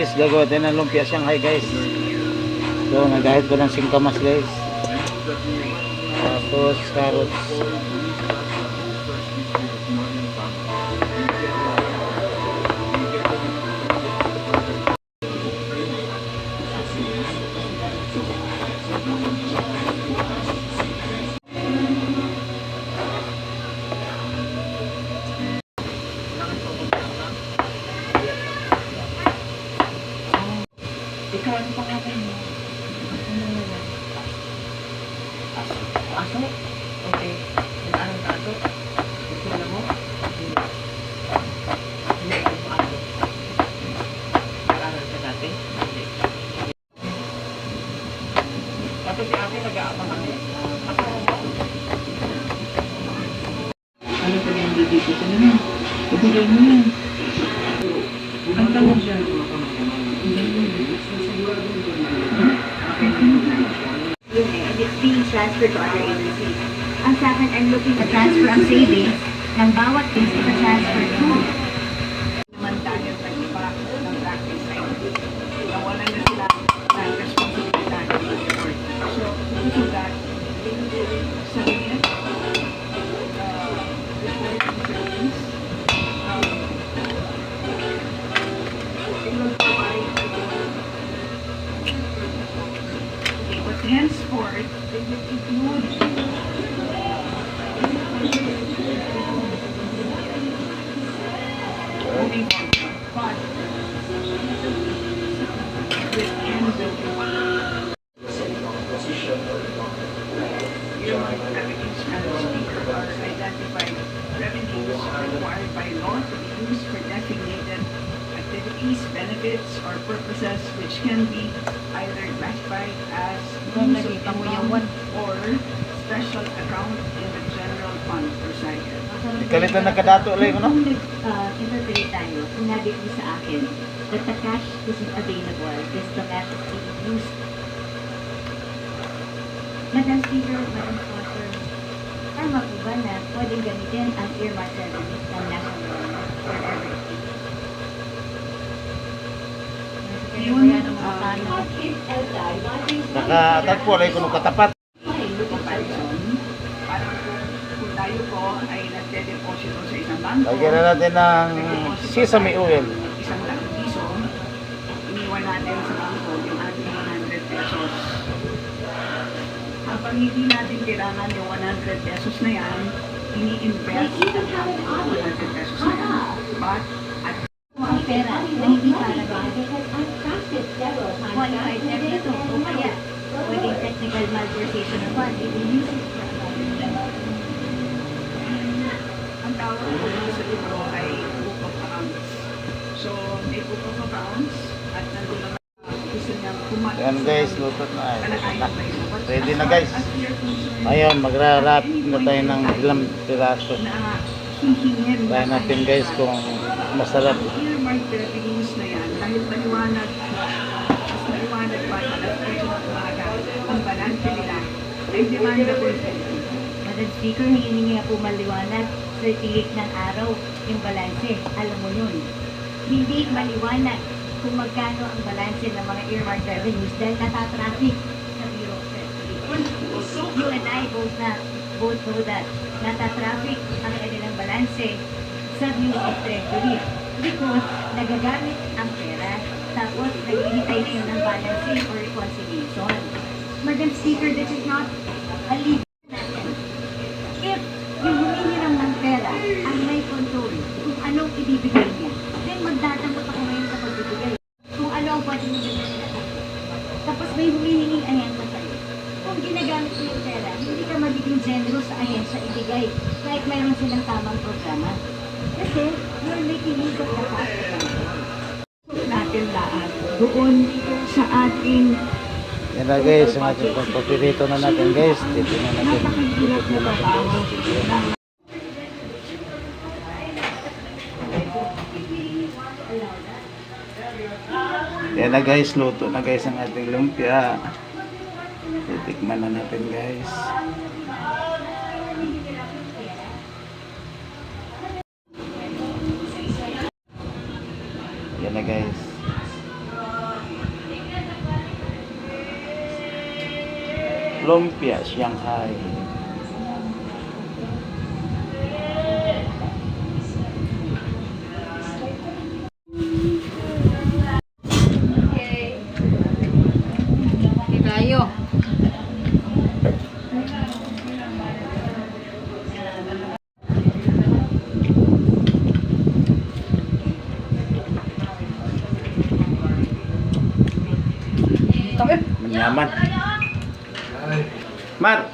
guys, gagawa tayo ng lumpia Shanghai guys. So nagahit ko ng singkamas guys. Tapos carrots. Ikaw, ano pangalan mo? Aso. Aso? Okay. Anong aso? Ito mo? Hindi ikaw mo aso. Nag-aaral ka dati? Hindi. Kasi si ate nag-aabang ako. Ako mo? Ano pa yung bibigay ko naman? Ibigay mo yan. Ang tanong siya. It's being transferred to other agencies. Ang sa akin, I'm looking to transfer ang savings ng bawat case na transfer to. Naman dahil sa iba ng practice ay nawalan na sila ng responsibilidad ng board. So, so that sa minute, henceforth, they will include moving on, but within the revenues and speaker are identified revenues required by law to be used for designated activities, benefits, or purposes which can be either classified as use of income or special account in the general fund presided. Kalitan na kadato ulit ko no? Kung nag-interpret tayo, sinabi ko sa akin that the cash isn't available, this the cash is being used. Madam Speaker, Madam Sponsor, tama po ba na pwedeng gamitin ang earmark revenues ng national government for every state? Yun, Nakatagpo ulit ko nung katapat. comparison, parang kung tayo po ay nagde-deposito sa isang bangko, Lagyan na natin ng sesame oil. isang daang piso, iniwan natin sa bangko yung ating 100 pesos. Kapag hindi natin kailangan yung 100 pesos na yan, ini-invest ang ating 100 pesos na yan. But, at Ang pera na hindi para qualified na ito o kaya pwedeng technical malversation of fund, it will use it for ang tawag ko sa libro ay book of accounts. So, may book of accounts at nandun naman gusto niyang kumain. Yan guys, luto na. Ready na guys. Ngayon, magra-wrap na tayo ng ilang piraso. Na hihingin Try natin guys kung masarap. earmark revenues na yan dahil maliwanag pa na nag-umaga ang balance nila ay demandable. Madam Speaker, hiningi nga po maliwanag sa tilik ng araw yung balanse. Alam mo nun. Hindi maliwanag kung magkano ang balanse ng mga earmark revenues dahil natatraffic sa Bureau of Treasury. You and I both know that natatraffic ang kanilang balanse sa Bureau of Treasury because nagagamit ang pera tapos naghihintay na yun ng balancing or reconciliation. Madam Speaker, this is not a legal natin. If yung humingi lang ng pera ang may control kung anong ibibigay niya, then magdatanggap ako ngayon sa pagbibigay. Kung ano ang pwede niya bigay. Tapos may humihinging ahensya sa'yo. Kung ginagamit mo yung pera, hindi ka magiging generous sa ahensya ibigay kahit mayroon silang tamang programa. Kasi you're making use of the cash. Natin lahat doon sa ating Yan na guys, yung ating pagpapirito na natin guys. Dito na natin. napakahirap na trabaho ng Yan na guys, luto na guys ang ating lumpia. Titikman na natin guys. Yan na guys. Lumpia Shanghai. Tayo. Manyaman. Mar.